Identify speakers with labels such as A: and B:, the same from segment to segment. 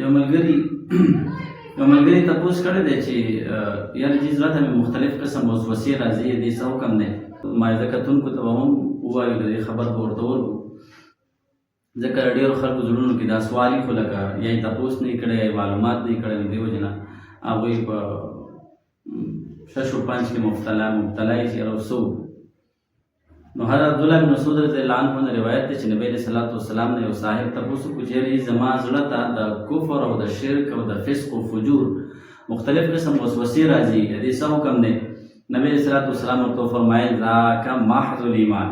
A: یو ملګري تپوس کړی دی چې یاره جي زړه ته مې مختلف قسم وسوسې راځي، دې څه حکم دی؟ ما زه کتونکو ته به هم ووایو، د دې خبر به ورته ورکړو، ځکه ډېرو خلکو زړونو کې دا سوال خو لکه یا یې تپوس نه یې کړی یا یې معلومات نه یې کړی، نو دې وجې نه هغوی په شش و پنج کې مبتلا یې چې یاره څه وکړو. نو حضرت عبدالله بن مسعود رضی الله عنه نه روایت دی چې نبی علیه صلات وسلام نه یو صاحب تپوس وکړو چې یاره زما زړه ته د کفر او د شرک او د فسق او فجور مختلف قسم وسوسې راځي، د دې څه حکم دی؟ نبی علیه صلات وسلام ورته وفرمایل ذاک محض الایمان،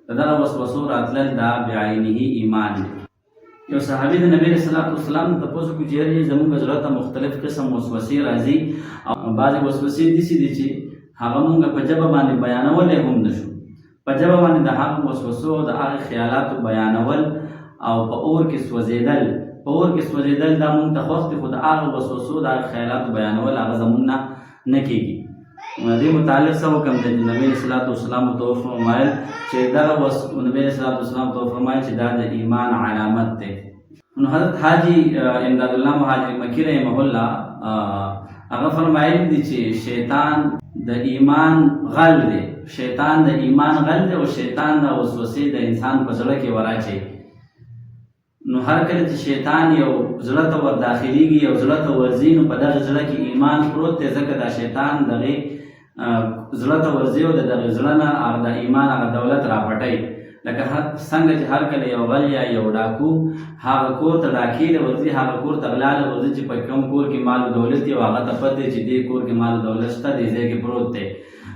A: د دغه وسوسو راتلل دا بعینه ایمان دی. یو صحابي د نبی علیه صلات وسلام نه تپوس وکړو چې یاره زموږ زړه ته مختلف قسم وسوسې راځي او بعضې وسوسې داسې دي چې هغه مونږ په ژبه باندې بیانولی هم نه شو، په ژبه باندې د هغه وسوسو او د هغه خیالاتو بیانول او په اور کې سوځېدل دا مونږ ته خوښ دي، خو د هغه وسوسو د هغه خیالاتو بیانول هغه زمونږ نه کېږي. دې متعلق څه حکم دی؟ نبی علیه صلات وسلام ورته وفرمایل چې دغه نبی علیه صلات وسلام ورته وفرمایل چې دا د ایمان علامت دی. نو حضرت حاجي امداد الله مهاجر مکی رحمه الله هغه فرمایلی دي چې شیطان د ایمان غل دی، شیطان د ایمان غل دی او شیطان د وسوسې د انسان په زړه کې وراچي. نو هر کله چې شیطان یو زړه ته ور داخليږي او زړه ته ورځي، نو په دغه زړه کې ایمان پروت دی، ځکه دا شیطان دغه زړه ته ورځي او د دغه زړه نه هغه د ایمان هغه دولت راپټوي. لکه څنګه چې هر کله یو غل یا یو ډاکو هغه کور ته ډاکې له ورځي، هغه کور ته غلا له ورځي چې په کوم کور کې مال او دولت وي، هغه ته پته چې دې کور کې مال او دولت شته، دې ځای کې پروت دی،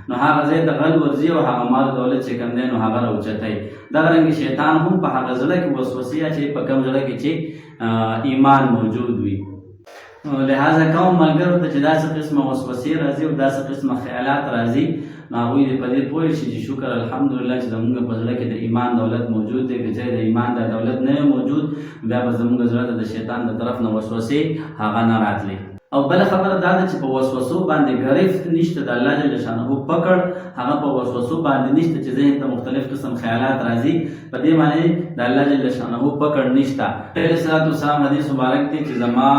A: نو هغه ځای ته غل ورځي او هغه مال او دولت چې کوم دی نو هغه راوچتوي. دغرنګې شیطان هم په هغه زړه کې وسوسې اچوي په کوم زړه کې چې ایمان موجود وي. لہذا کوم ملګرو ته چې داسې قسمه وسوسې راځي او داسې قسمه خیالات راځي، نو هغوی دې په دې پوه شي چې شکر الحمدلله چې زموږ په زړه کې د ایمان دولت موجود دی، که چېرې د ایمان دا دولت نه موجود بیا به زموږ زړه ته د شیطان د طرف نه وسوسې هغه نه راتلي. او بله خبره دا ده چې په وسوسو باندې ګرفت نشته، د الله جل شانه پکړ هغه په وسوسو باندې نشته چې ذهن ته مختلف قسم خیالات راځي، په دې معنی د الله جل شانه پکړ نشته. نبی علیه صلات وسلام حدیث مبارک دی چې زما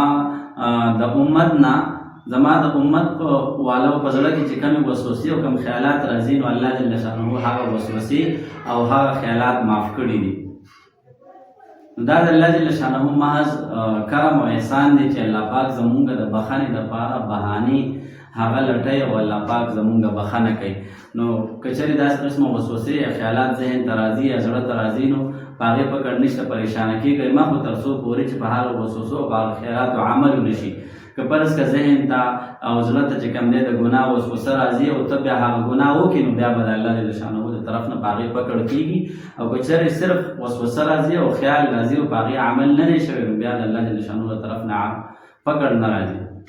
A: د امت په والو په زړه کې چې کومې وسوسې او کوم خیالات راځي، نو الله جل شانه هغه وسوسې او هغه خیالات معاف کړي دي. دا د الله جل شانه محض کرم او احسان دی چې الله پاک زمونږ د بخښنې دپاره بهانې هغه لټوي او الله پاک زمونږ بخښنه کوي. نو که چېرې داسې قسمه وسوسې یا خیالات ذهن ته راځي یا زړه ته راځي، نو په هغې پکړ نشته، پریشانه کېږئ مه، خو تر څو پورې چې په هغه وسوسو او په هغه خیالاتو عمل ونه شي. که فرض که ذهن ته او زړه ته چې کوم دی د ګناه وسوسه راځي او ته بیا هغه ګناه وکړې، نو بیا به د الله جل شانه د طرف نه په هغې پکړ کېږي. او که چېرې صرف وسوسه راځي او خیال راځي او په هغې عمل نه دی شوی، نو بیا د الله جل شانه د طرف نه پکړ نه راځي.